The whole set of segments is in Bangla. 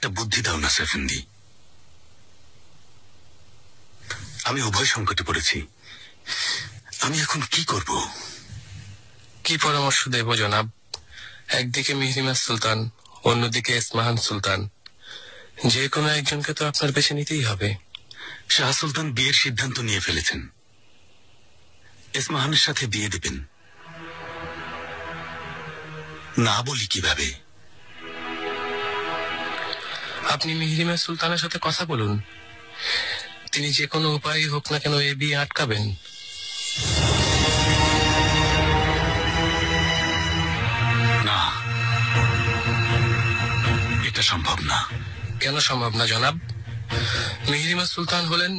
একটা বুদ্ধি দাও না সেফেন্দি। আমি উভয় সংকটে পড়েছি, আমি এখন কি করব? কি পরামর্শ দেব জনাব? একদিকে মিহরিমা সুলতান, অন্যদিকে এসমাহান সুলতান, যে কোনো একজনকে তো আপনার বেছে নিতেই হবে। শাহ সুলতান বিয়ের সিদ্ধান্ত নিয়ে ফেলেছেন, এসমাহানের সাথে বিয়ে দেবেন। না বলি কিভাবে? আপনি মিহরিমা সুলতানের সাথে কথা বলুন, তিনি যে কোনো উপায় হোক না কেন এই বিয়ে আটকাবেন। না, এটা সম্ভব না। কেন সম্ভব না জনাব? মিহরিমা সুলতান হলেন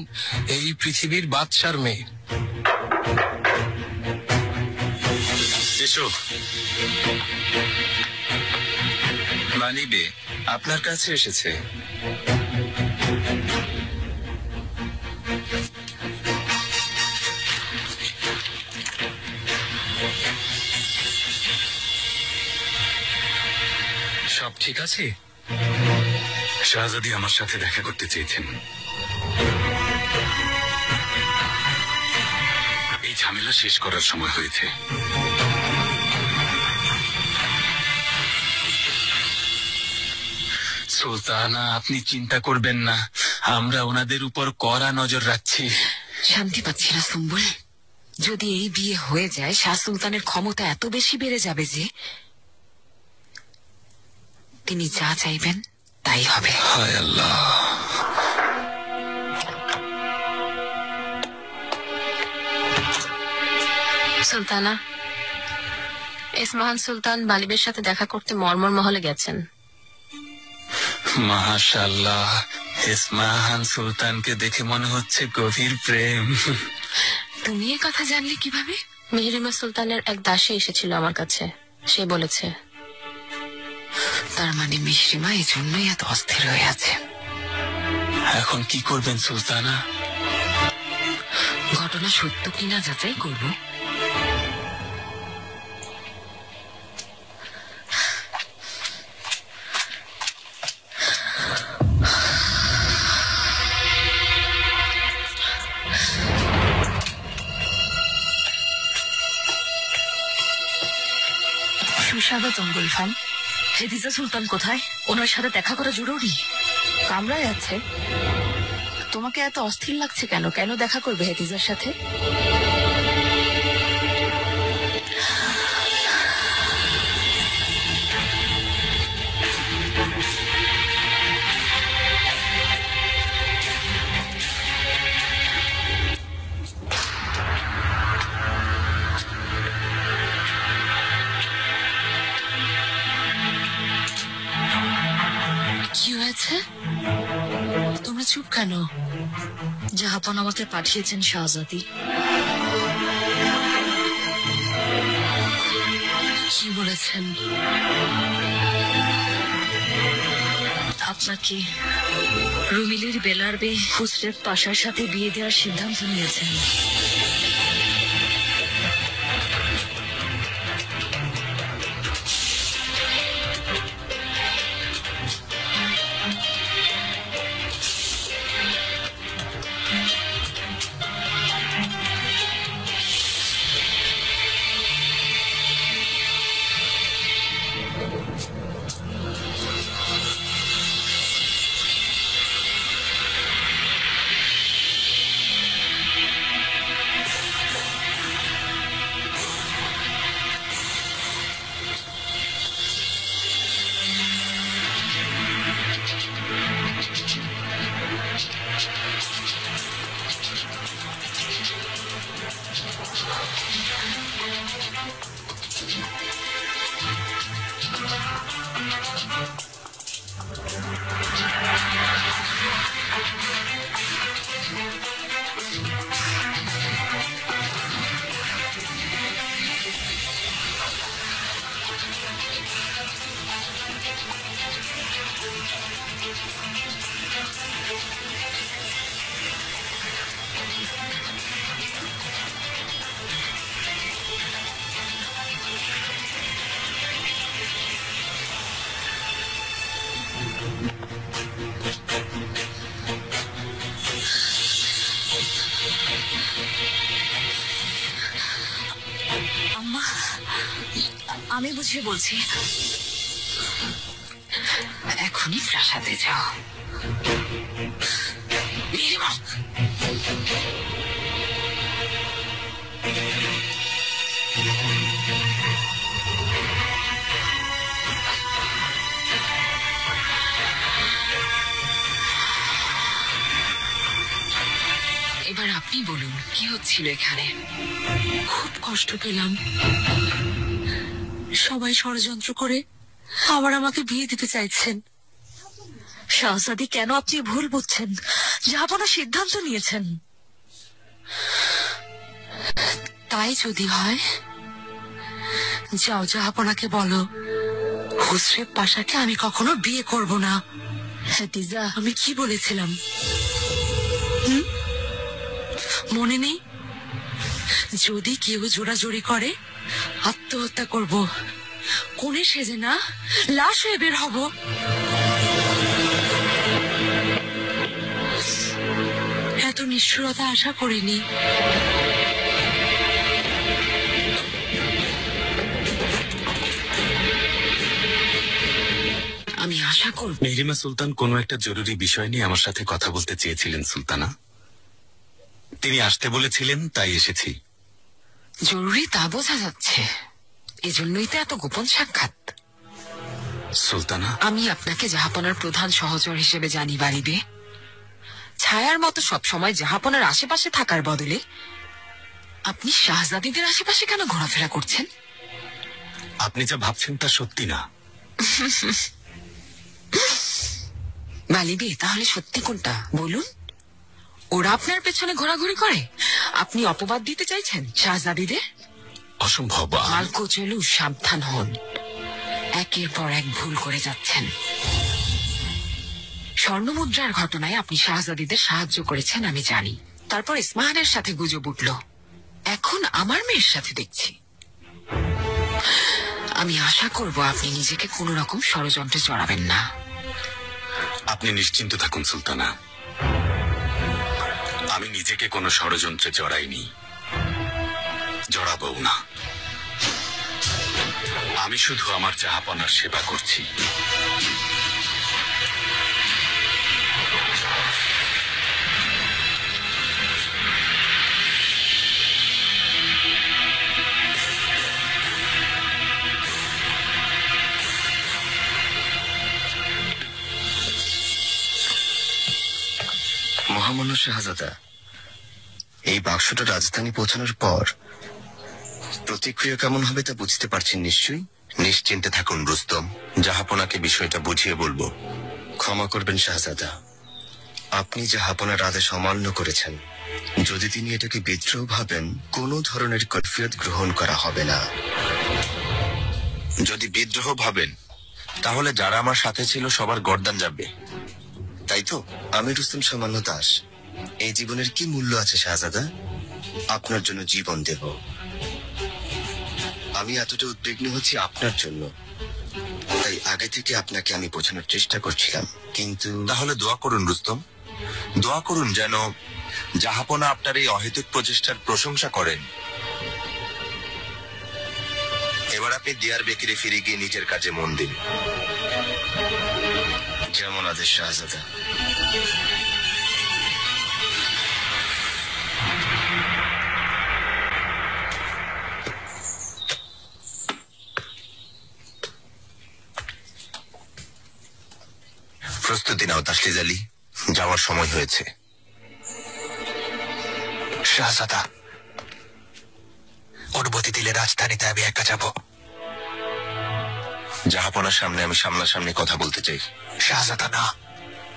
এই পৃথিবীর বাদশার মেয়ে। এসো। মানিবে আপনার কাছে এসেছে। সব ঠিক আছে? শাহজাদি আমার সাথে দেখা করতে চেয়েছেন। এই ঝামেলা শেষ করার সময় হয়েছে। সুলতানা, আপনি চিন্তা করবেন না, আমরা ওনাদের উপর কড়া নজর রাখছি। শান্তি পাচ্ছি না সুম্বুল। যদি এই বিয়ে হয়ে যায়, শাহ সুলতানের ক্ষমতা এত বেশি বেড়ে যাবে যে তিনি যা চাইবেন তাই হবে। হায় আল্লাহ। সুলতানা, এসমাহান সুলতান বালিবের সাথে দেখা করতে মর্মর মহলে গেছেন। মাশাআল্লাহ, এসমাহান সুলতানকে দেখে মনে হচ্ছে গভীর প্রেম। তুমি এ কথা জানলে কিভাবে? মিহরিমা সুলতানের এক দাসী এসেছিল আমার কাছে, সে বলেছে। তার মানে মিহরিমা এই জন্যই এত অস্থির হয়ে আছে। এখন কি করবেন সুলতানা? ঘটনা সত্য কিনা যাচাই করব। সুস্বাগতম গুলফাম। হেদিজা সুলতান কোথায়? ওনার সাথে দেখা করা জরুরি। কামরায় আছে। তোমাকে এত অস্থির লাগছে কেন? কেন দেখা করবে হেদিজার সাথে? কি হয়েছে? তোমরা চুপ কেন? জাহাপন আমাকে পাঠিয়েছেন শাহজাদি। কি বলেছেন? আপনাকে রুমিলির বেলারবে হুসরেত পাশার সাথে বিয়ে দেওয়ার সিদ্ধান্ত নিয়েছেন। আম্মা, আমি বুঝিয়ে বলছি। এখনই প্রাসাদে যাও। নীলিমা, এবার আপনি বলুন কি হচ্ছিল এখানে? খুব কষ্ট পেলাম। সবাই ষড়যন্ত্র করে আবার আমাকে বিয়ে দিতে চাইছেন। শাহজাদি, কেন আপনি ভুল বুঝছেন? জাহাপনা সিদ্ধান্ত নিয়েছেন। তাই যদি হয়, যাও জাহাপনাকে বলো হুসরেব পাশাকে আমি কখনো বিয়ে করব না। হাতিজা, আমি কি বলেছিলাম মনে নেই? যদি কেউ জোড়াজোড়ি করে আত্মহত্যা করব, কোণে সেজে না লাশ হয়ে বের হব। এত নিষ্ঠুরতা আশা করিনি। আমি আশা করব মেহরিমা সুলতান কোনো একটা জরুরি বিষয় নিয়ে আমার সাথে কথা বলতে চেয়েছিলেন সুলতানা। তিনি আসতে বলেছিলেন, তাই এসেছি। জরুরি তা বোঝা যাচ্ছে, এজন্যই তো এত গোপন সাক্ষাৎ। সুলতানা, আমি আপনাকে জাহাপনার প্রধান সহচর হিসেবে জানি বাড়িবে। ছায়ার মতো সবসময় জাহাপনার আশেপাশে থাকার বদলে আপনি শাহজাদিদের আশেপাশে কেন ঘোরাফেরা করছেন? আপনি যা ভাবছেন তা সত্যি না। বালিবে, তাহলে সত্যি কোনটা বলুন? ওরা আপনার পেছনে ঘোরাঘুরি করে? আপনি অপবাদ দিতে চাইছেন শাহজাদিদের? অসম্ভব। মালকো চলু, সাবধান হন। একের পর এক ভুল করে যাচ্ছেন। স্বর্ণমুদ্রার ঘটনায় আপনি শাহজাদিদের সাহায্য করেছেন আমি জানি। তারপর ইসমাহানের সাথে গুজব উঠল, এখন আমার মেয়ের সাথে দেখছি। আমি আশা করব আপনি নিজেকে কোন রকম ষড়যন্ত্রে জড়াবেন না। আপনি নিশ্চিন্ত থাকুন সুলতানা, আমি নিজেকে কোনো ষড়যন্ত্রে জড়াইনি, জড়াবও না। আমি শুধু আমার জাহাপনার সেবা করছি। মহামান্য শাহজাদা, এই বাক্সটা রাজধানী পৌঁছানোর পর প্রতিক্রিয়া কেমন হবে তা বুঝতে পারছেন নিশ্চয়ই। নিশ্চিন্তে থাকুন রুস্তম, জাহাপনাকে বিষয়টা বুঝিয়ে বলবো। ক্ষমা করবেন শাহজাদা, আপনি জাহাপনার আদেশ অমান্য করেছেন। যদি তিনি এটাকে বিদ্রোহ ভাবেন, কোনো ধরনের কৈফিয়ত গ্রহণ করা হবে না। যদি বিদ্রোহ ভাবেন, তাহলে যারা আমার সাথে ছিল সবার গর্দান যাবে, তাই তো? আমি রুস্তম সামান্য দাস। এই জীবনের কি মূল্য আছে শাহজাদা? আপনার জন্য জীবন দেব। আমি এতটা উদ্বিগ্ন হচ্ছি আপনার জন্য, তাই আগে থেকে আপনাকে আমি বোঝানোর চেষ্টা করছিলাম, কিন্তু তাহলে দোয়া করুন রুস্তম, দোয়া করুন যেন জাহাপনা আপনার এই অহেতুক প্রচেষ্টার প্রশংসা করেন। এবার আপনি দিয়ার বেকিরে ফিরে গিয়ে নিজের কাজে মন দিন। যেমন আদেশ শাহজাদা। প্রস্তুতি নাও তাসলিজ আলী, যাওয়ার সময় হয়েছে। শাহজাদা, অনুমতি দিলে রাজধানীতে আমি একা যাব। জাহাপনার সামনে আমি সামনাসামনি কথা বলতে চাই। শাহজাদা না,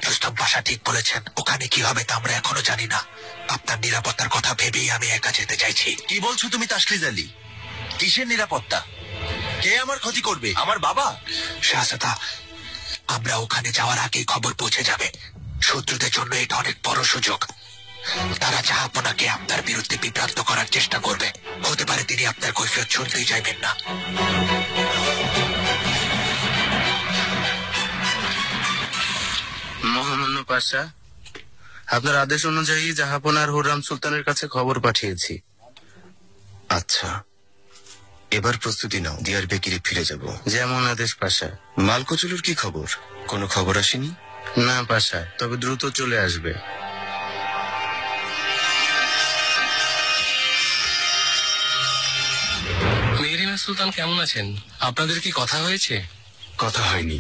রুস্তম পাশা ঠিক বলেছেন, ওখানে কি হবে তা আমরা এখনো জানি না। আপনার নিরাপত্তার কথা ভেবেই আমি একা যেতে চাইছি। কি বলছো তুমি তাসলিজ আলী? কিসের নিরাপত্তা? কে আমার ক্ষতি করবে? আমার বাবা? শাহজাদা, আমরা ওখানে যাওয়ার আগেই খবর পৌঁছে যাবে। শত্রুদের জন্য এটা অনেক বড় সুযোগ। তারা জাহাপনাকে আপনার বিরুদ্ধে বিভ্রান্ত করার চেষ্টা করবে। হতে পারে তিনি আপনার কৈফিয়ত শুনতেই চাইবেন না। মহামান্য পাশা, আপনার আদেশ অনুযায়ী জাহাপনা আর হুররাম সুলতানের কাছে খবর পাঠিয়েছি। আচ্ছা, এবার প্রস্তুতি নাও, দিয়ার বেকিরে ফিরে যাব। যেমন আদেশ পাশা। মালকোচুলুর কি খবর? কোনো খবর আসেনি? না পাশা, তবে দ্রুত চলে আসবে। মেহরিমা সুলতান কেমন আছেন? আপনাদের কি কথা হয়েছে? কথা হয়নি।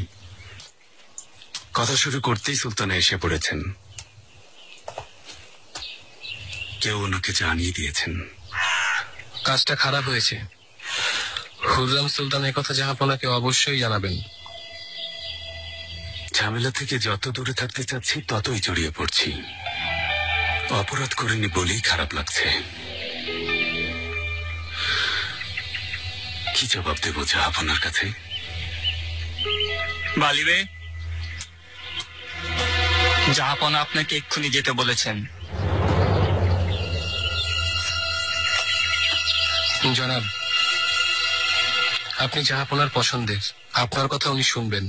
কথা শুরু করতেই সুলতানা এসে পড়েছেন। কেউ ওনাকে জানিয়ে দিয়েছেন। কাজটা খারাপ হয়েছে। হুররাম সুলতান কথা জাহাপনাকে অবশ্যই জানাবেন। ঝামেলা থেকে যত দূরে থাকতে চাচ্ছি ততই জড়িয়ে পড়ছি। অপরাধ করিনি বলেই খারাপ লাগছে। কি জবাব দেব জাহাপনার কাছে? বালিবে, জাহাপনা আপনাকে এক্ষুনি যেতে বলেছেন। জনাব, আপনি জাহাপনার পছন্দের, আপনার কথা উনি শুনবেন।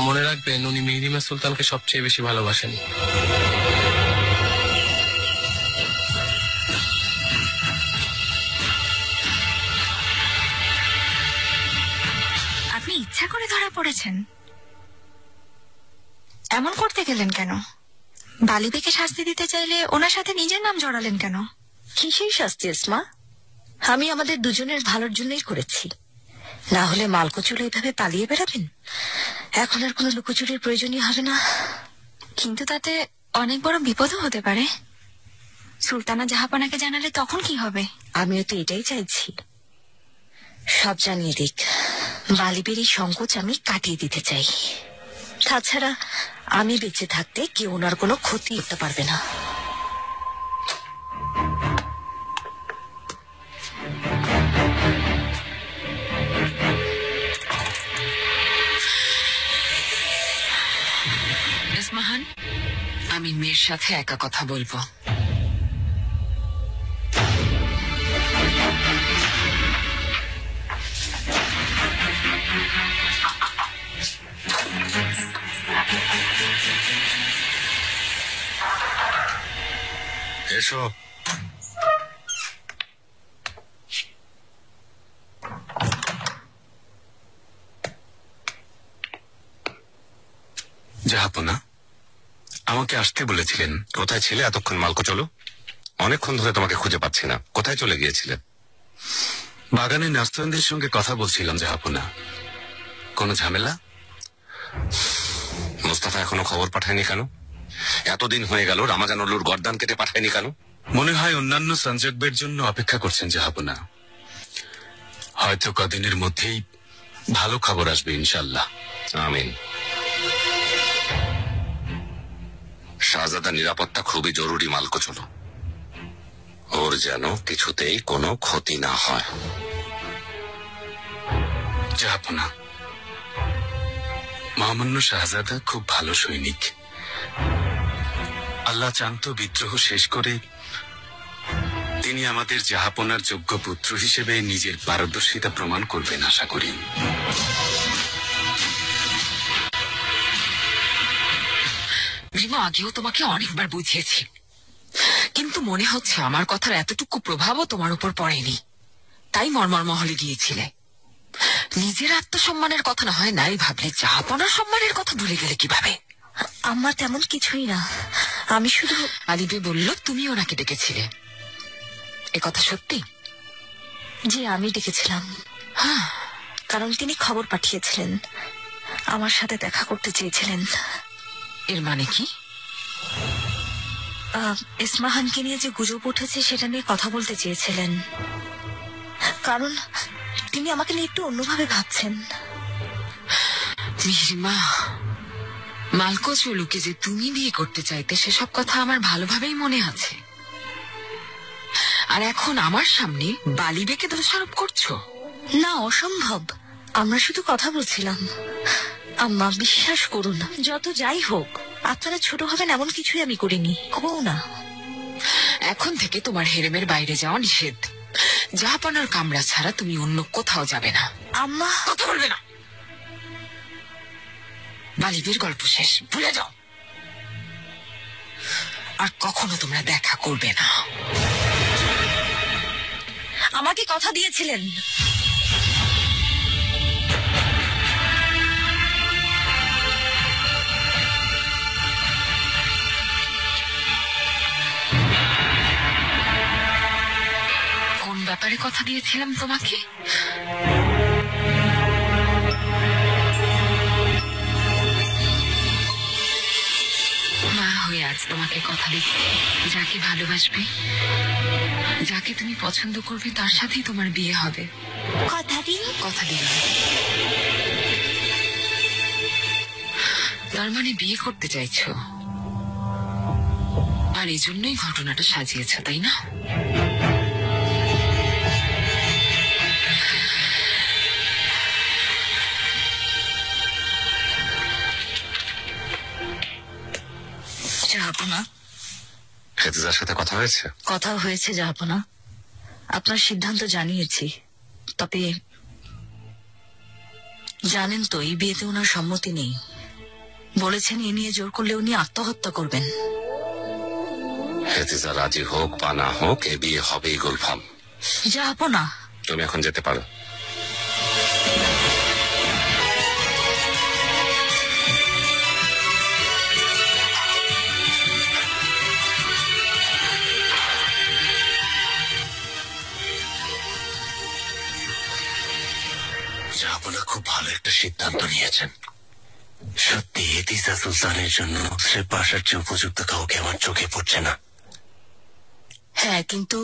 মনে রাখবেন, উনি মেহরিমা সুলতানকে সবচেয়ে বেশি ভালোবাসেন। আপনি ইচ্ছা করে ধরা পড়েছেন? এমন করতে গেলেন কেন? বালিবেকে শাস্তি দিতে চাইলে ওনার সাথে নিজের নাম জড়ালেন কেন? কিসের শাস্তি ইসমা? আমি আমাদের দুজনের ভালোর জন্যই করেছি। না হলে মালকোচুলো এইভাবে পালিয়ে বেড়াবেন। এখন আর কোনো লুকোচুরির প্রয়োজনই হবে না। কিন্তু তাতে অনেক বড় বিপদও হতে পারে। সুলতানা জাহাপনাকে জানালে তখন কি হবে? আমিও তো এটাই চাইছি, সব জানিয়ে দিক। বালিবের এই সংকোচ আমি কাটিয়ে দিতে চাই। তাছাড়া আমি বেঁচে থাকতে কেউ ওনার কোনো ক্ষতি করতে পারবে না। ইসমাহান, আমি মেয়ের সাথে একা কথা বলবো। এসো। জাহাপনা, আমাকে আসতে বলেছিলেন। কোথায় ছিলে এতক্ষণ মালকোচুলো? অনেকক্ষণ ধরে তোমাকে খুঁজে পাচ্ছি না। কোথায় চলে গিয়েছিলে? বাগানে নাস্তানদের সঙ্গে কথা বলছিলাম জাহাপনা। কোনো ঝামেলা? মুস্তাফা এখনো খবর পাঠায়নি কেন? এতদিন হয়ে গেল, রামাজানুল্লুর গর্দান কেটে পাঠায়নি কেন? মনে হয় অন্যান্য সংযোগের জন্য অপেক্ষা করছেন জাহাপনা। হয়তো কদিনের মধ্যেই ভালো খবর আসবে ইনশাল্লাহ। আমিন। শাহজাদা নিরাপত্তা খুবই জরুরি মালকোচুলো। ওর যেন কিছুতেই কোনো ক্ষতি না হয়। জাহাপনা, মহামান্য শাহজাদা খুব ভালো সৈনিক। আল্লাহ চান তো বিদ্রোহ শেষ করে তিনি আমাদের জাহাপনার যোগ্য পুত্র হিসেবে নিজের পারদর্শিতা প্রমাণ করবেন আশা করি। ভীমা, আগেও তোমাকে অনেকবার বুঝিয়েছি, কিন্তু মনে হচ্ছে আমার কথার এতটুকু প্রভাবও তোমার উপর পড়েনি। তাই মর্মর মহলে গিয়েছিলে। নিজের আত্মসম্মানের কথা না হয় নাই ভাবলে জাহাপনার সম্মানের কথা ভুলে গেলে কিভাবে? আমার তেমন কিছুই না, আমি শুধু। আলিবে বলল তুমি ওনাকে ডেকেছিলে, এ কথা সত্যি? জি, আমি ডেকেছিলাম। হ্যাঁ, কারণ তিনি খবর পাঠিয়েছিলেন, আমার সাথে দেখা করতে চেয়েছিলেন। এর মানে কি? ইসমাহানকে নিয়ে যে গুজব উঠেছে সেটা নিয়ে কথা বলতে চেয়েছিলেন, কারণ তিনি আমাকে নিয়ে একটু অন্যভাবে ভাবছেন। মিহিমা, মালকোচুলুকে যে তুমি বিয়ে করতে চাইতে সেসব কথা আমার ভালোভাবেই মনে আছে। আর এখন আমার সামনে বালিবেকে দোষারোপ করছো? না, অসম্ভব। আমরা শুধু কথা বলছিলাম। আম্মা, বিশ্বাস করুন, যত যাই হোক আপনারা ছোট হবেন এমন কিছুই আমি করিনি, হবও না। এখন থেকে তোমার হেরেমের বাইরে যাওয়া নিষেধ। জাহাপনার কামরা ছাড়া তুমি অন্য কোথাও যাবে না। আম্মা, কথা বলবে না। বালিবের গল্প শেষ, ভুলে যাও। আর কখনো তোমরা দেখা করবে না। আমাকে কথা দিয়েছিলেন। কোন ব্যাপারে কথা দিয়েছিলাম তোমাকে? মা হয়ে আজ তোমাকে কথা দিচ্ছি, যাকে ভালোবাসবে, যাকে তুমি পছন্দ করবে, তার সাথেই তোমার বিয়ে হবে। কথা দিন। কথা দিলাম। তার মানে বিয়ে করতে চাইছো, আর এই জন্যই ঘটনাটা সাজিয়েছ, তাই না? জাহাপনা, হেতিজার সাথে কথা হয়েছে? কথা হয়েছে জাহাপনা, আপনার সিদ্ধান্ত জানিয়েছি। তবে জানেন তো এই বিয়েতে ওনার সম্মতি নেই। বলেছেন এ নিয়ে জোর করলে উনি আত্মহত্যা করবেন। হেতিজা রাজি হোক বা না হোক, এ বিয়ে হবেই গুলফাম। জাহাপনা, তুমি এখন যেতে পারো। জাহাপনা খুব ভালো একটা সিদ্ধান্ত নিয়েছেন। সত্যি হেতিজা সুলতানের জন্য সে পাশার চেয়ে উপযুক্ত কাউকে আমার চোখে পড়ছে না। হ্যাঁ, কিন্তু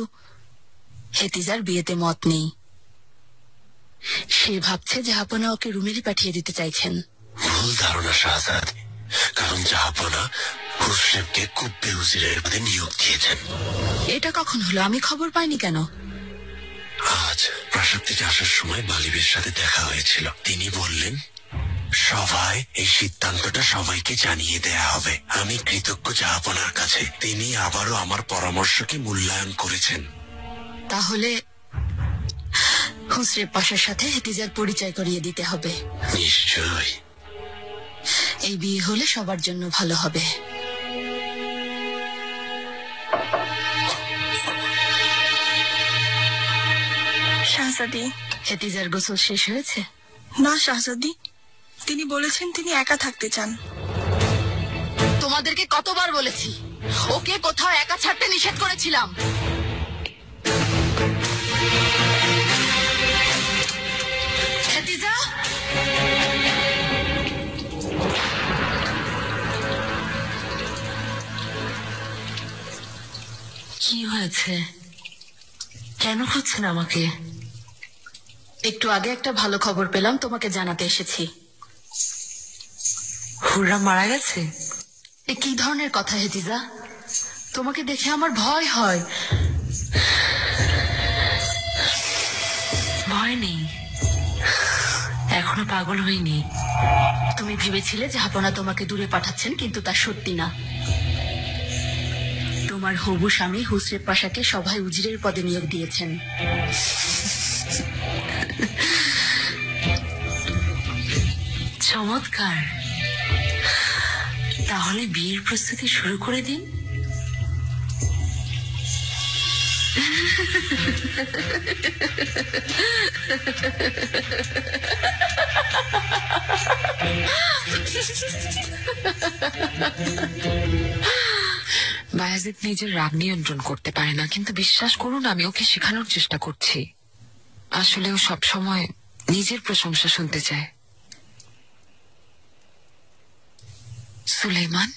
হেতিজার বিয়েতে মত নেই। সে ভাবছে জাহাপনা ওকে রুমেরই পাঠিয়ে দিতে চাইছেন। ভুল ধারণা শাহজাদ, কারণ জাহাপনা হুসরেবকে কুব্বে উজিরের পদে নিয়োগ দিয়েছেন। এটা কখন হলো? আমি খবর পাইনি কেন? আজ প্রাসাদ থেকে আসার সময় বালিবের সাথে দেখা হয়েছিল। তিনি বললেন সভায় এই সিদ্ধান্তটা সবাইকে জানিয়ে দেয়া হবে। আমি কৃতজ্ঞ জাহাপনার কাছে, তিনি আবারও আমার পরামর্শকে মূল্যায়ন করেছেন। তাহলে হুসরেব পাশার সাথে হেতিজার পরিচয় করিয়ে দিতে হবে। নিশ্চয়ই। এই বিয়ে হলে সবার জন্য ভালো হবে। শাহজাদি, হেতিজার গোসল শেষ হয়েছে? না শাহজাদি, তিনি বলেছেন তিনি একা থাকতে চান। তোমাদেরকে কতবার বলেছি ওকে কোথাও একা ছাড়তে নিষেধ করেছিলাম। হেতিজা, কি হয়েছে? কেন খুঁজছেন আমাকে? একটু আগে একটা ভালো খবর পেলাম, তোমাকে জানাতে এসেছি। হুররাম মারা গেছে? এ কি ধরনের কথা হেতিজা? তোমাকে দেখে আমার ভয় হয়। ভয় নেই, এখনো পাগল হইনি। তুমি ভেবেছিলে জাহাপনা তোমাকে দূরে পাঠাচ্ছেন, কিন্তু তা সত্যি না। তোমার হবু স্বামী হুসরেব পাশাকে সভায় উজিরের পদে নিয়োগ দিয়েছেন। চমৎকার, তাহলে বিয়ের প্রস্তুতি শুরু করে দিন। বায়াজিদ নিজের রাগ নিয়ন্ত্রণ করতে পারে না, কিন্তু বিশ্বাস করুন আমি ওকে শেখানোর চেষ্টা করছি। আসলে ও সবসময় নিজের প্রশংসা শুনতে চায়। সুলাইমান,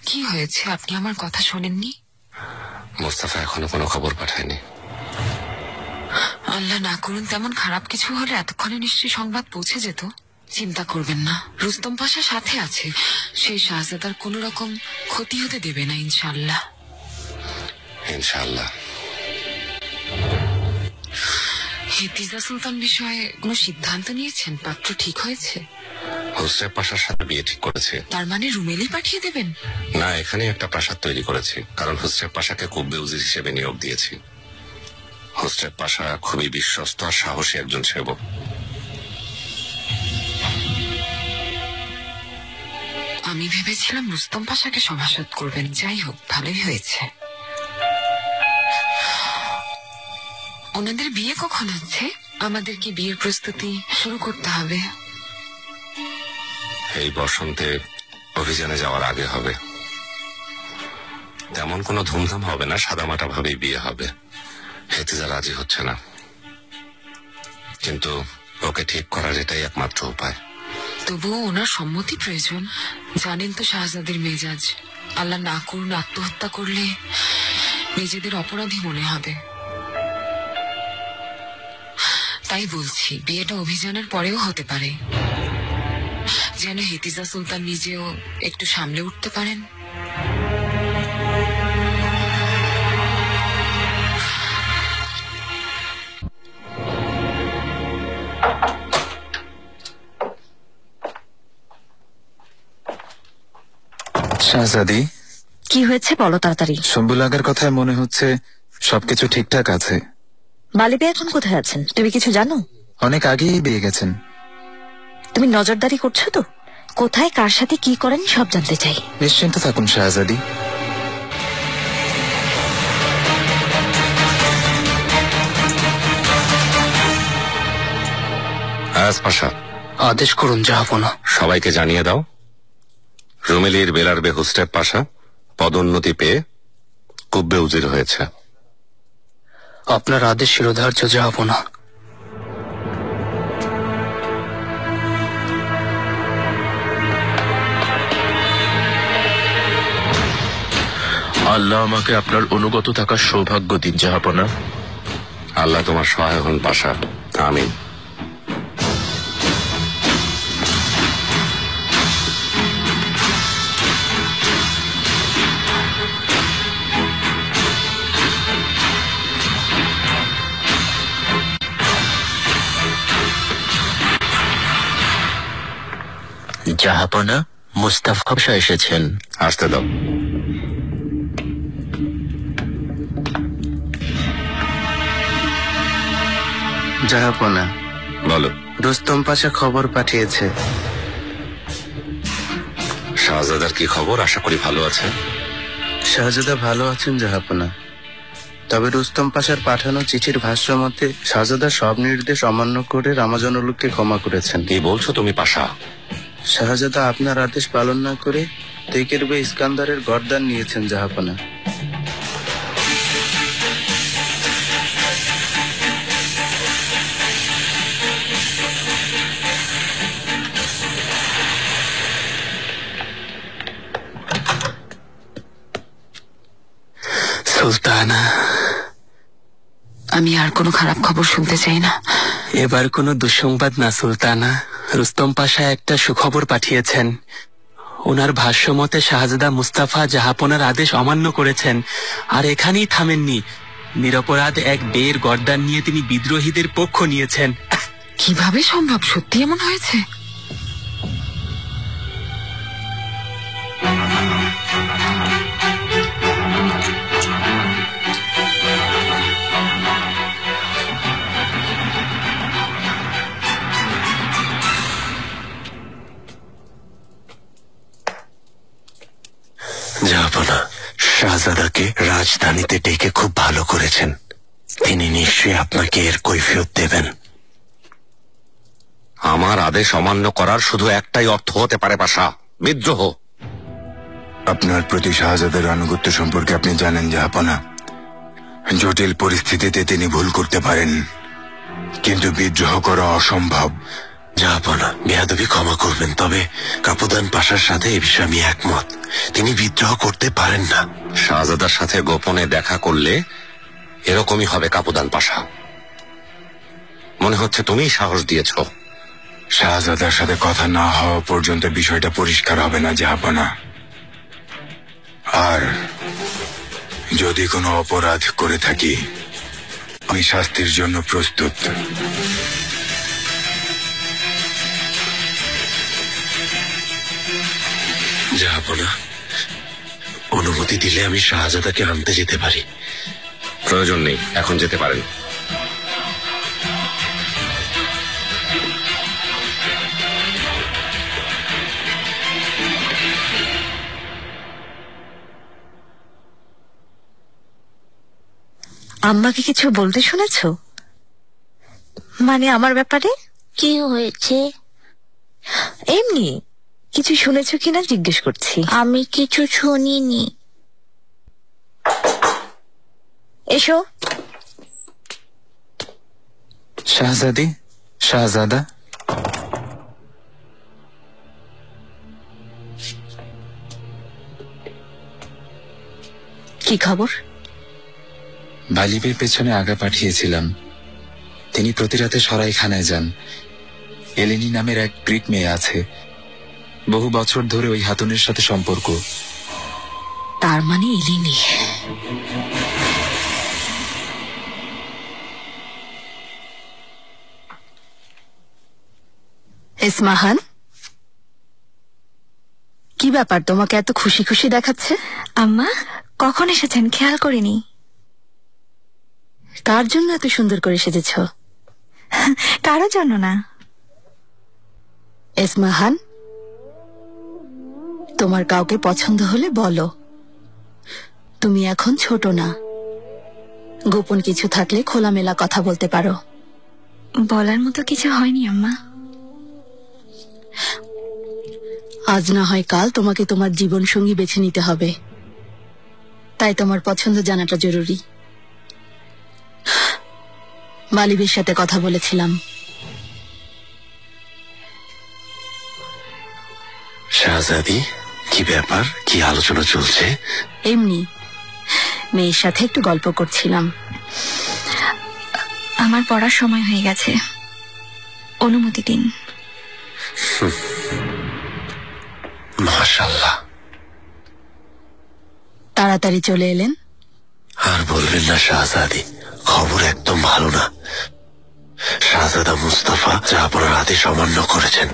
কি হয়েছে? আপনি আমার কথা শোনেননি? মোস্তফা এখনো কোনো খবর পাঠায়নি। আল্লাহ না করুন তেমন খারাপ কিছু হলে এতক্ষণে নিশ্চয়ই সংবাদ পৌঁছে যেত। চিন্তা করবেন না, রুস্তম পাশা সাথে আছে। সেই শাহজাদার কোন রকম ক্ষতি হতে দেবে না ইনশাআল্লাহ। ইনশাআল্লাহ। হেতিজা সুলতান বিষয়ে কোনো সিদ্ধান্ত নিয়েছেন? পাত্র ঠিক হয়েছে? হুসরেব পাশার সাথে বিয়ে ঠিক করেছে। তার মানে রুমেলি পাঠিয়ে দেবেন? না, এখানে একটা প্রাসাদ তৈরি করেছি, কারণ হুসরেব পাশাকে কুব্বে উজির হিসেবে নিয়োগ দিয়েছি। হুসরেব পাশা খুবই বিশ্বস্ত আর সাহসী একজন সেবক। আমি ভেবেছিলাম রুস্তম পাশাকে সভাসদ করবেন। যাই হোক, ভালোই হয়েছে। ওনাদের বিয়ে কখন হচ্ছে? আমাদের কি বিয়ের প্রস্তুতি শুরু করতে হবে? এই বসন্তে অভিযানে যাওয়ার আগে হবে। তেমন কোনো ধুমধাম হবে না, সাদামাটা ভাবেই বিয়ে হবে। হেতিজা রাজি হচ্ছে না, কিন্তু ওকে ঠিক করার এটাই একমাত্র উপায়। তবুও ওনার সম্মতি প্রয়োজন। জানেন তো শাহজাদের মেজাজ, আল্লাহ না করুন আত্মহত্যা করলে নিজেদের অপরাধী মনে হবে। তাই বলছি, বিয়েটা অভিযানের পরেও হতে পারে, যেন হেতিজা সুলতান নিজেও একটু সামলে উঠতে পারেন। শাহজাদি, কি হয়েছে বলো তাড়াতাড়ি। শম্ভুল আগার কথায় মনে হচ্ছে সবকিছু ঠিকঠাক আছে। বালি বে এখন কোথায় আছেন তুমি কিছু জানো? অনেক আগেই বেয়ে গেছেন। তুমি নজরদারি করছো তো? কোথায় কার সাথে কি করেন সব জানতে চাই। নিশ্চিন্ত থাকুন শাহজাদি। পাশা, আদেশ করুন জাহাপনা। সবাইকে জানিয়ে দাও, রুমেলির বেলারবে হুস্টেপ পাশা পদোন্নতি পেয়ে কুব্বে উজির হয়েছে। আপনার আদেশ শিরোধার্য জাহাপনা। আল্লাহ আমাকে আপনার অনুগত থাকার সৌভাগ্য দিন জাহাপনা। আল্লাহ তোমার সহায় হন পাশা, আমিন। জাহাপনা, মুস্তাফা পাশা এসেছেন। আসতে দাও। জাহাপনা, বলো। রুস্তম পাশা খবর পাঠিয়েছে। শাহজাদার কি খবর? আশা করি ভালো আছে। শাহজাদা ভালো আছেন জাহাপনা, তবে রুস্তম পাশার পাঠানো চিঠির ভাষ্য মতে শাহজাদা সব নির্দেশ অমান্য করে রামাজানুলকে ক্ষমা করেছেন। কি বলছো তুমি পাশা? শাহজাদা আপনার আদেশ পালন না করে তেকেরবে ইস্কান্দারের গর্দান নিয়েছেন জাহাপনা। সুলতানা, আমি আর কোনো খারাপ খবর শুনতে চাই না। এবার কোনো দুঃসংবাদ না সুলতানা। রুস্তম পাশা একটা সুখবর পাঠিয়েছেন। ওনার ভাষ্য মতে শাহজাদা মুস্তাফা জাহাপনার আদেশ অমান্য করেছেন, আর এখানেই থামেননি। নিরপরাধ এক বের গর্দান নিয়ে তিনি বিদ্রোহীদের পক্ষ নিয়েছেন। কিভাবে সম্ভব? সত্যি এমন হয়েছে? জাহাপনা, শাহজাদাকে রাজধানীতে ডেকে খুব ভালো করেছেন। তিনি নিশ্চয়ই আপনাকে এর কৈফিয়ত দেবেন। আমার আদেশ অমান্য করার শুধু একটাই অর্থ হতে পারে পাশা, বিদ্রোহ। আপনার প্রতি শাহজাদের আনুগত্য সম্পর্কে আপনি জানেন জাহাপনা। জটিল পরিস্থিতিতে তিনি ভুল করতে পারেন, কিন্তু বিদ্রোহ করা অসম্ভব। জাহাপনা, বেয়াদবি ক্ষমা করবেন, তবে কাপুদান পাশার সাথে এ বিষয়ে আমি একমত। তিনি বিদ্রোহ করতে পারেন না। শাহজাদার সাথে গোপনে দেখা করলে এরকমই হবে কাপুদান পাশা। মনে হচ্ছে তুমিই সাহস দিয়েছ। শাহজাদার সাথে কথা না হওয়া পর্যন্ত বিষয়টা পরিষ্কার হবে না জাহাপনা। আর যদি কোনো অপরাধ করে থাকি, আমি শাস্তির জন্য প্রস্তুত। জাহাপনা, অনুমতি দিলে আমি শাহজাদাকে আনতে যেতে পারি। প্রয়োজন নেই, এখন যেতে পারেন। আম্মাকে কিছু বলতে শুনেছ? মানে আমার ব্যাপারে? কি হয়েছে? এমনি কিছু শুনেছ কিনা জিজ্ঞেস করছি। আমি কিছু শুনিনি। এসো। শাহজাদি, শাহজাদা, কি খবর? বালিবের পেছনে আগা পাঠিয়েছিলাম। তিনি প্রতি রাতে সরাইখানায় যান। এলেনি নামের এক গ্রিক মেয়ে আছে, বহু বছর ধরে ওই হাতুনের সাথে সম্পর্ক। তার মানে এলিনি। ইসমাহান, কি ব্যাপার তোমাকে এত খুশি খুশি দেখাচ্ছে? আম্মা কখন এসেছেন খেয়াল করিনি। কার জন্য এত সুন্দর করে সেজেছ? কারো জন্য না। ইসমাহান, তোমার কাউকে পছন্দ হলে বলো। তুমি এখন ছোট না, গোপন কিছু থাকলে খোলামেলা কথা বলতে পারো। বলার মতো কিছু হয়নি আম্মা। আজ না হয় কাল তোমাকে তোমার জীবন সঙ্গী বেছে নিতে হবে, তাই তোমার পছন্দ জানাটা জরুরি। বালিবের সাথে কথা বলেছিলাম। শাহজাদি, কি ব্যাপার? কি আলোচনা চলছে? এমনি মেয়ের সাথে একটু গল্প করছিলাম। আমার পড়ার সময় হয়ে গেছে, অনুমতি দিন। মাশাআল্লাহ, তাড়াতাড়ি চলে এলেন। আর বলবেন না শাহজাদি, খবর একদম ভালো না। শাহজাদা মুস্তাফা জাহাপনার আদেশ অমান্য করেছেন।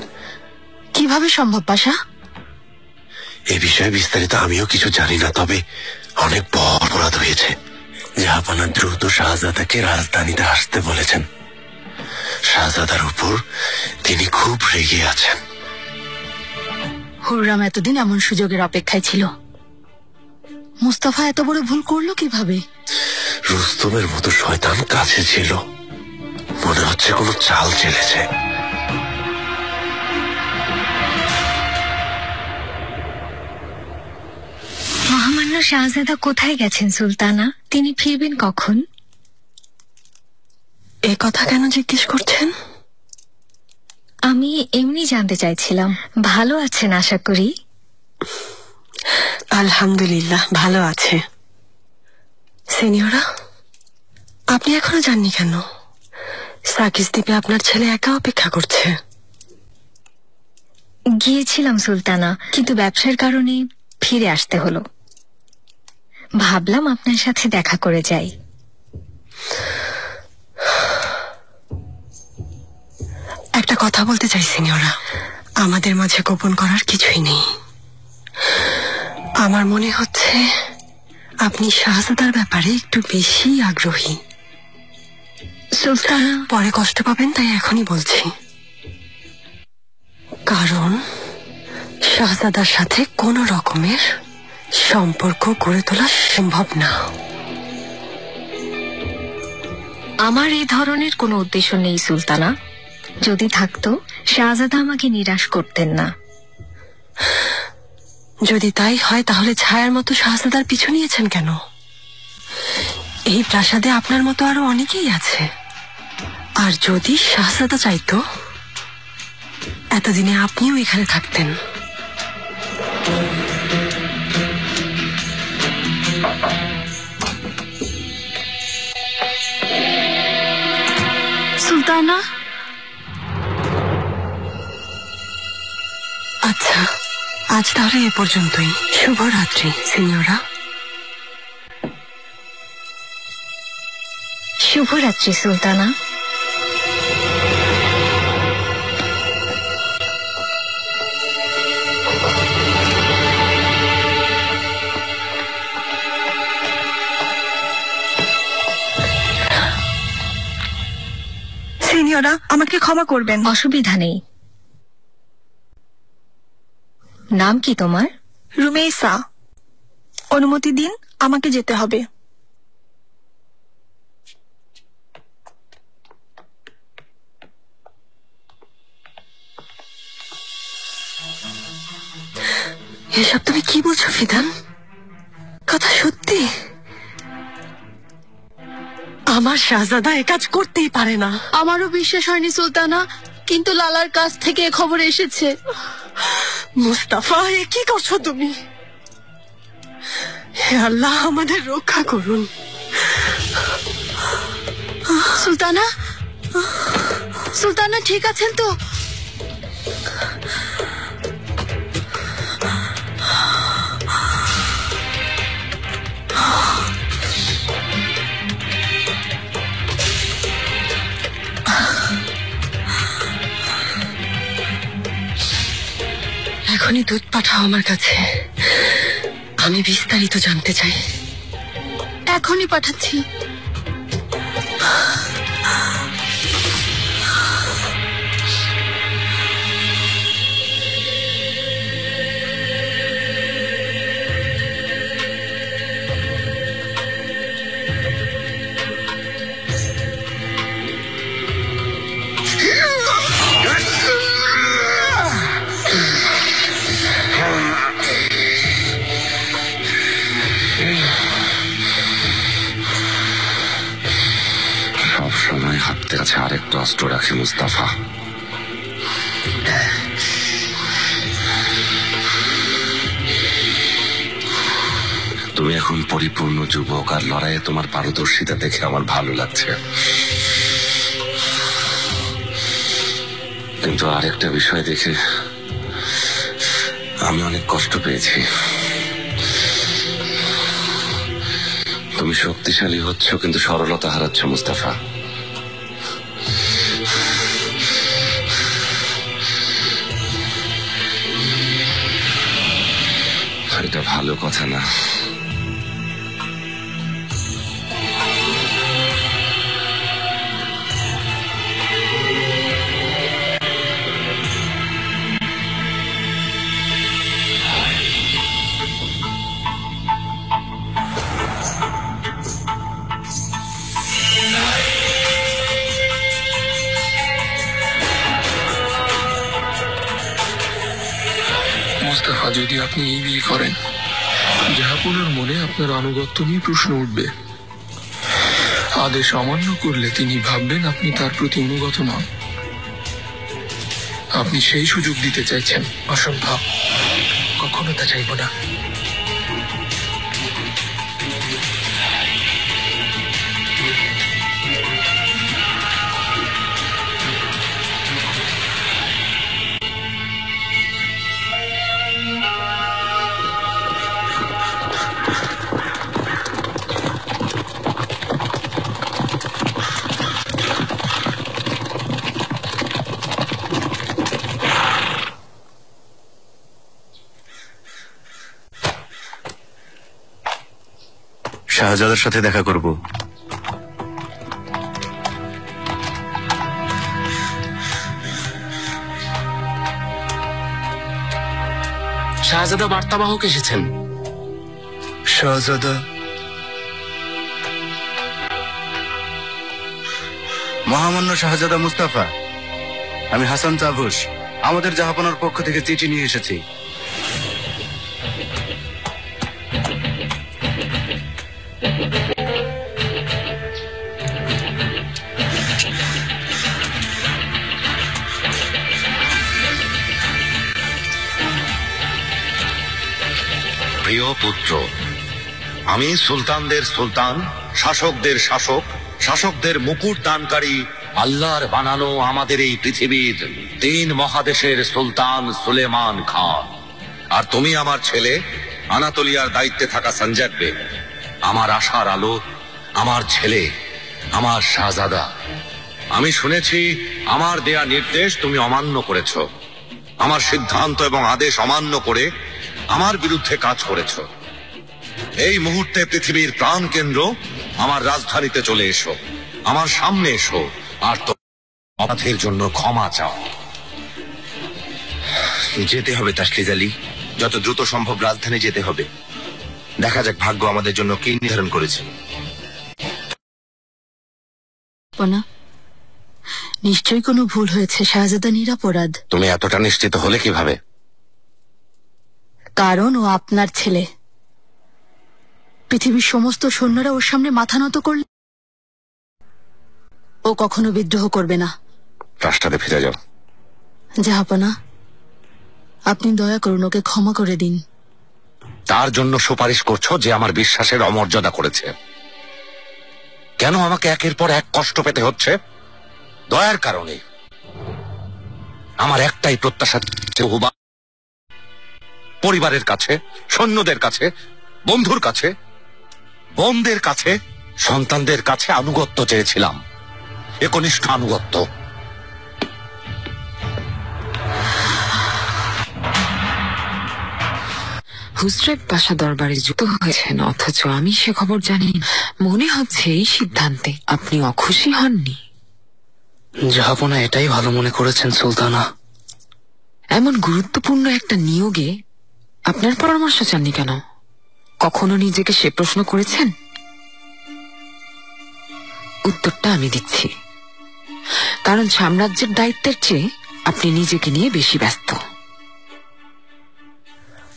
কিভাবে সম্ভব পাশা? এ বিষয়ে বিস্তারিত আমিও কিছু জানি না, তবে অনেক বড় অপরাধ হয়েছে। জাহাপনা দ্রুত শাহজাদাকে রাজধানীতে আসতে বলেছেন। শাহজাদার উপর তিনি খুব রেগে আছেন। হুররাম এতদিন এমন সুযোগের অপেক্ষায় ছিল। মুস্তাফা এত বড় ভুল করলো কিভাবে? রুস্তমের মতো শয়তান কাছে ছিল, মনে হচ্ছে কোনো চাল চেলেছে। মহামান্য শাহজাদা কোথায় গেছেন সুলতানা? তিনি ফিরবেন কখন? এ কথা কেন জিজ্ঞেস করছেন? আমি এমনি জানতে চাইছিলাম। ভালো আছেন আশা করি? আলহামদুলিল্লাহ ভালো আছে। সিনিয়রা, আপনি এখনো যাননি কেন? সাকিস দ্বীপে আপনার ছেলে একা অপেক্ষা করছে। গিয়েছিলাম সুলতানা, কিন্তু ব্যবসার কারণে ফিরে আসতে হলো। ভাবলাম আপনার সাথে দেখা করে যাই। একটা কথা বলতে চাই সিনিয়রা, আমাদের মাঝে গোপন করার কিছুই নেই। আমার মনে হচ্ছে আপনি শাহজাদার ব্যাপারে একটু বেশি আগ্রহী। সুলতানা, পরে কষ্ট পাবেন, তাই এখনই বলছি। কারণ শাহজাদার সাথে কোনো রকমের সম্পর্ক গড়ে তোলা সম্ভব না। আমার এই ধরনের কোনো উদ্দেশ্য নেই সুলতানা। যদি থাকতো শাহজাদা আমাকে নিরাশ করতেন না। যদি তাই হয় তাহলে ছায়ার মতো শাহজাদার পিছু নিয়েছেন কেন? এই প্রাসাদে আপনার মতো আরো অনেকেই আছে। আর যদি শাহজাদা চাইতো, এতদিনে আপনিও এখানে থাকতেন। সুলতানা, আচ্ছা আজ তাহলে এ পর্যন্তই। শুভরাত্রি সিনিয়রা। শুভরাত্রি সুলতানা। সিনিয়রা, আমাকে ক্ষমা করবেন। অসুবিধা নেই। নাম কি তোমার? রুমেইসা। অনুমতি দিন, আমাকে যেতে হবে। এসব তুমি কি বলছো ফিদান? কথা সত্যি? আমার শাহজাদা এ কাজ করতেই পারে না। আমারও বিশ্বাস হয়নি সুলতানা, কিন্তু লালার কাছ থেকে খবর এসেছে। মুস্তাফা, এ কি করছো তুমি? হে আল্লাহ, আমাদের রক্ষা করুন। সুলতানা, সুলতানা ঠিক আছেন তো? এখনই দুধ পাঠাও আমার কাছে, আমি বিস্তারিত জানতে চাই। এখনই পাঠাচ্ছি। সবসময় হাতের কাছে আরেকটা অস্ত্র রাখে মুস্তাফা। তুমি এখন পরিপূর্ণ যুবক, আর লড়াইয়ে তোমার পারদর্শিতা দেখে আমার ভালো লাগছে। কিন্তু আরেকটা বিষয় দেখে আমি অনেক কষ্ট পেয়েছি। তুমি শক্তিশালী হচ্ছ, কিন্তু সরলতা হারাচ্ছ মুস্তাফা। এটা ভালো কথা না। মুস্তাফা, যদি আপনি এই বিয়ে করেন, জাহাপনার মনে আপনার আনুগত্য নিয়ে প্রশ্ন উঠবে। আদেশ অমান্য করলে তিনি ভাববেন আপনি তার প্রতি অনুগত নন। আপনি সেই সুযোগ দিতে চাইছেন। অসম্ভব, কখনো তা চাইব না। শাহজাদার সাথে দেখা করব। শাহজাদা বার্তাবাহক এসেছেন। শাহজাদা? মহামান্য শাহজাদা মুস্তাফা, আমি হাসান চাভুস আমাদের জাহাপনার পক্ষ থেকে চিঠি নিয়ে এসেছি। প্রিয় পুত্র, আমি সুলতানদের সুলতান, শাসকদের শাসক, শাসকদের মুকুট দানকারী, আল্লাহর বানানো আমাদের এই পৃথিবীর 3 মহাদেশের সুলতান সুলেমান খান। আর তুমি আমার ছেলে, আনাতোলিয়ার দায়িত্বে থাকা সঞ্জয় বে। আমার আশার আলো, আমার ছেলে, আমার শাহজাদা। আমি শুনেছি আমার দেয়া নির্দেশ তুমি অমান্য করেছ। আমার সিদ্ধান্ত এবং আদেশ অমান্য করে আমার বিরুদ্ধে কাজ করেছ। এই মুহূর্তে পৃথিবীর প্রাণ কেন্দ্র আমার রাজধানীতে চলে এসো, আমার সামনে এসো, আর তো অপরাধের জন্য ক্ষমা চাও। যেতে হবে তাসলিজ আলী, যত দ্রুত সম্ভব রাজধানী যেতে হবে। দেখা যাক ভাগ্য আমাদের জন্য কি নির্ধারণ করেছে। নিশ্চয়ই কোনো ভুল হয়েছে। শাহজাদা নিরপরাধ। তুমি এতটা নিশ্চিত হলে কিভাবে? কারণ ও আপনার ছেলে। পৃথিবীর সমস্ত সৈন্যরা ওর সামনে মাথা নত করলে ও কখনো বিদ্রোহ করবে না। রাস্তাতে ফিরে যাও। জাহাপনা, আপনি দয়া করুন, ওকে ক্ষমা করে দিন। তার জন্য সুপারিশ করছো যে আমার বিশ্বাসের অমর্যাদা করেছে? কেন আমাকে একের পর এক কষ্ট পেতে হচ্ছে? দয়ার কারণে। আমার একটাই প্রত্যাশা, পরিবারের কাছে, সৈন্যদের কাছে, বন্ধুর কাছে, বোনদের কাছে, সন্তানদের কাছে আনুগত্য চেয়েছিলাম, একনিষ্ঠ আনুগত্য। হুসরেভ পাশা দরবারে যুক্ত হয়েছেন, অথচ আমি সে খবর জানি। মনে হচ্ছে এই সিদ্ধান্তে আপনি অখুশি হননি। জাহাপনা এটাই ভালো মনে করেছেন সুলতানা। এমন গুরুত্বপূর্ণ একটা নিয়োগে আপনার পরামর্শ চাননি কেন? কখনো নিজেকে সে প্রশ্ন করেছেন? উত্তরটা আমি দিচ্ছি। কারণ সাম্রাজ্যের দায়িত্বের চেয়ে আপনি নিজেকে নিয়ে বেশি ব্যস্ত।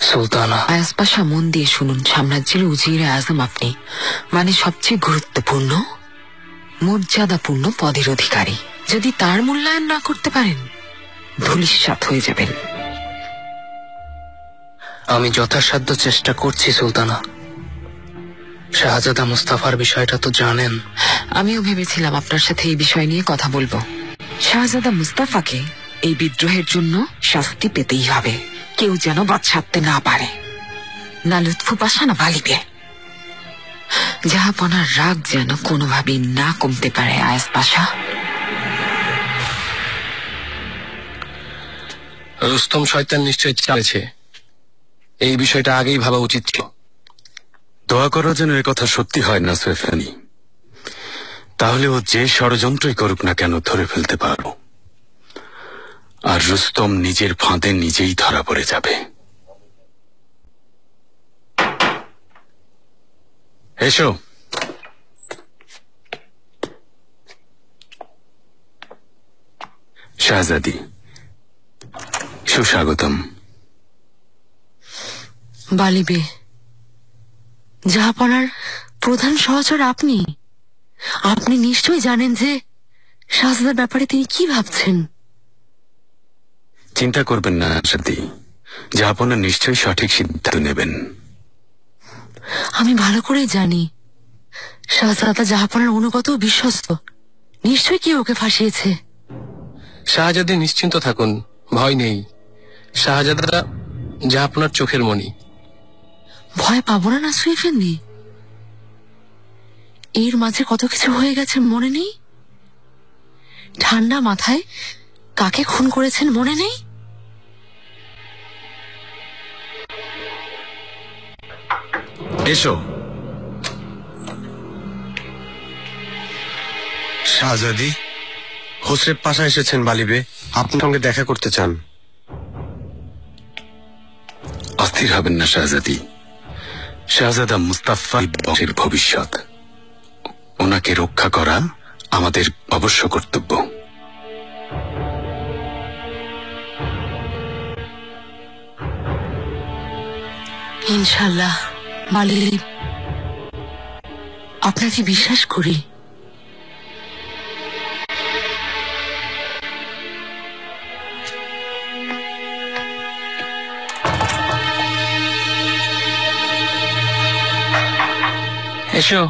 সুলতানা, আয়াজ পাশা, মন দিয়ে শুনুন। সাম্রাজ্যের উজিরে আজম আপনি, মানে সবচেয়ে গুরুত্বপূর্ণ, মর্যাদাপূর্ণ পদের অধিকারী। যদি তার মূল্যায়ন না করতে পারেন, ধূলিসাৎ হয়ে যাবেন। আমি যথাসাধ্য চেষ্টা করছি সুলতানা। শাহজাদা মুস্তাফার বিষয়টা তো জানেন। আমিও ভেবেছিলাম আপনার সাথে এই বিষয় নিয়ে কথা বলবো। শাহজাদা মুস্তাফাকে এই বিদ্রোহের জন্য শাস্তি পেতেই হবে। কেউ যেন বাদ সাধতে না পারে, না লুৎফু পাশা না বালিবে। জাহাপনার রাগ যেন কোনোভাবেই না কমতে পারে। আয়াজ পাশা, রুস্তম শয়তান নিশ্চয় চাইছে। এই বিষয়টা আগেই ভাবা উচিত ছিল। দোয়া করো যেন এ কথা সত্যি হয় না সৈফানি। তাহলে ও যে ষড়যন্ত্রই করুক না কেন ধরে ফেলতে পারো, আর রুস্তম নিজের ফাঁদে নিজেই ধরা পড়ে যাবে। এসো। শাহজাদি, সুস্বাগতম। বালিবে, জাহাপনার প্রধান সহচর আপনি। আপনি নিশ্চয়ই জানেন যে শাহজাদার ব্যাপারে তিনি কি ভাবছেন। চিন্তা করবেন না শাহজাদি, জাহাপনা নিশ্চয়ই সঠিক সিদ্ধান্ত নেবেন। আমি ভালো করেই জানি শাহজাদা জাহাপনার অনুগত ও বিশ্বস্ত। নিশ্চয়ই কেউ ওকে ফাঁসিয়েছে। শাহজাদি নিশ্চিন্ত থাকুন, ভয় নেই। শাহজাদা জাহাপনার চোখের মণি। ভয় পাবো না নাসরিফেননি? এর মাঝে কত কিছু হয়ে গেছে মনে নেই? ঠান্ডা মাথায় কাকে খুন করেছেন মনে নেই? এসো। শাহজাদি, হোসরেব পাশা এসেছেন বালিবে, আপনার সঙ্গে দেখা করতে চান। অস্থির হবেন না শাহজাদি। শাহজাদা মুস্তাফা বংশের ভবিষ্যৎ, ওনাকে রক্ষা করা আমাদের অবশ্য কর্তব্য। ইনশাল্লাহ মালিক, আপনাকে বিশ্বাস করি। এসো।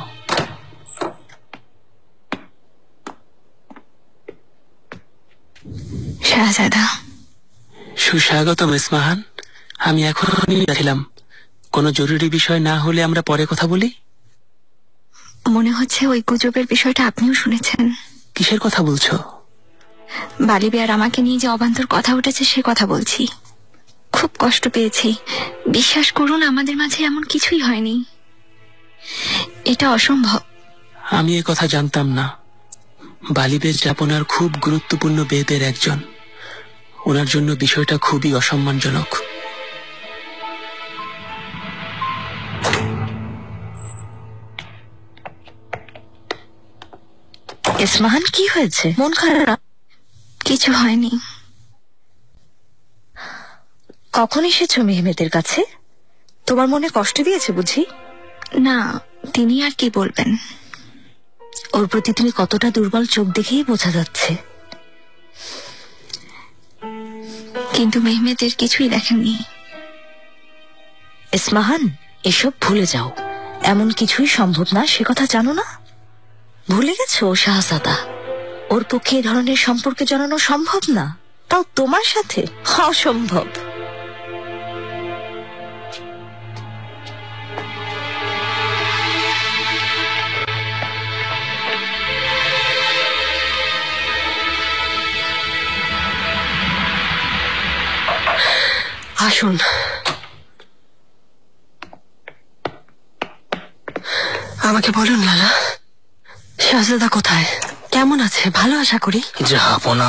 শাহজাদা, সুস্বাগতম ইসমাহান। আমি এখনই ছিলাম। কোনো জরুরি বিষয় না হলে আমরা পরে কথা বলি। মনে হচ্ছে ওই গুজবের বিষয়টা আপনিও শুনেছেন। কিসের কথা বলছো? বালিবে আর আমাকে নিয়ে যে অবান্তর কথা উঠেছে সে কথা বলছি। খুব কষ্ট পেয়েছি। বিশ্বাস করুন, আমাদের মাঝে এমন কিছুই হয়নি। এটা অসম্ভব। আমি এ কথা জানতাম না। বালিবে জাহাপনার খুব গুরুত্বপূর্ণ বেদের একজন। ওনার জন্য বিষয়টা খুবই অসম্মানজনক। ইসমাহান, কি হয়েছে? মন খারাপ? কিছু হয়নি। কখন এসেছো মেহমেদের কাছে? তোমার মনে কষ্ট দিয়েছে বুঝি? না, তিনি আর কি বলবেন। ওর প্রতি তুমি কতটা দুর্বল চোখ দেখেই বোঝা যাচ্ছে। কিন্তু মেহমেদের কিছুই দেখেননি। ইসমাহান, এসব ভুলে যাও। এমন কিছুই সম্ভব না, সে কথা জানো না? ভুলে গেছো শাহজাদা? ওর পক্ষে এই ধরনের সম্পর্কে জানানো সম্ভব না, তাও তোমার সাথে। অসম্ভব। আসুন, আমাকে বলুন লালা, শাহজাদা কোথায়, কেমন আছে? ভালো আশা করি। জাহাপনা,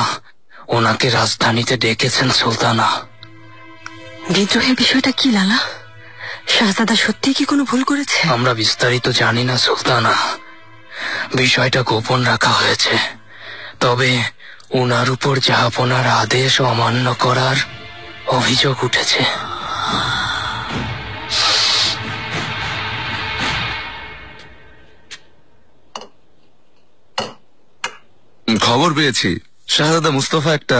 ওনাকে রাজধানীতে ডেকেছেন সুলতানা। বিদ্রোহের বিষয়টা কি লালা? শাহজাদা সত্যি কি কোনো ভুল করেছে? আমরা বিস্তারিত জানি না সুলতানা, বিষয়টা গোপন রাখা হয়েছে। তবে ওনার উপর জাহাপনার আদেশ অমান্য করার অভিযোগ উঠেছে। খবর পেয়েছি শাহজাদা মুস্তফা একটা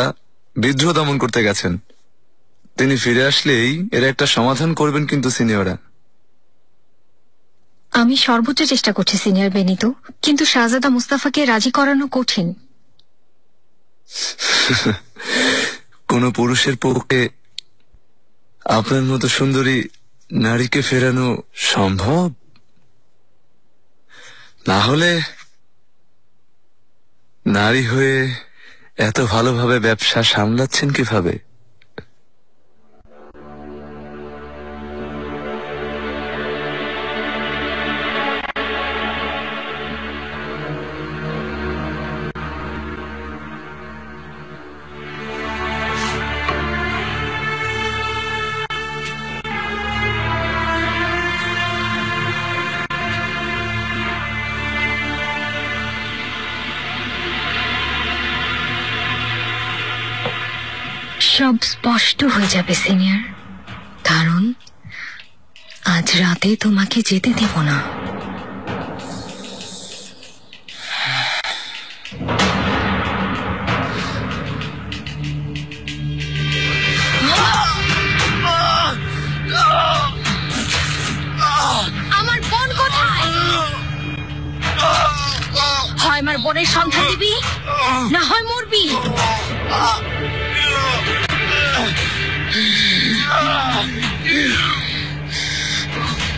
বিদ্রোহ দমন করতে গেছেন। তিনি ফিরে আসলেই এর একটা সমাধান করবেন। কিন্তু সিনিয়ররা, আমি সর্বোচ্চ চেষ্টা করছি সিনিয়র বেনিতো, কিন্তু শাহজাদা মুস্তাফাকে রাজি করানো কঠিন। কোন পুরুষের পক্ষে আপনার মতো সুন্দরী নারীকে ফেরানো সম্ভব না হলে নারী হয়ে এত ভালোভাবে ব্যবসা সামলাচ্ছেন কিভাবে? সব স্পষ্ট হয়ে যাবে সিনিয়র, কারণ আজ রাতে তোমাকে যেতে দেব না। আমার বোন কোথায়? হয় আমার বোনের সন্ধান দিবি, না হয় মরবি।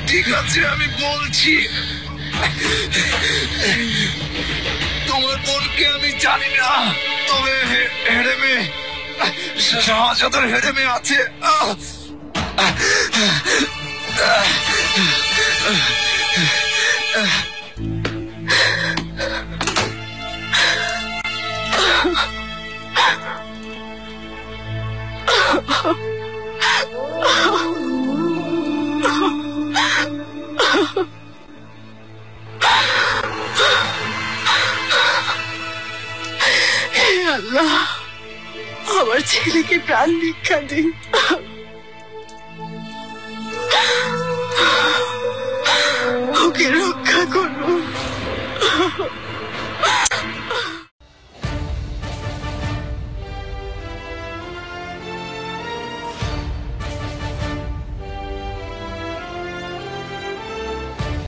ঠিক আছে, আমি বলছি। তোমার বোনকে আমি জানি না, তবে হেরেমে শাহজাদার হেরেমে আছে। হে আল্লাহ, আমার ছেলেকে প্রাণ ভিক্ষা দিন। ওকে রক্ষা করুন।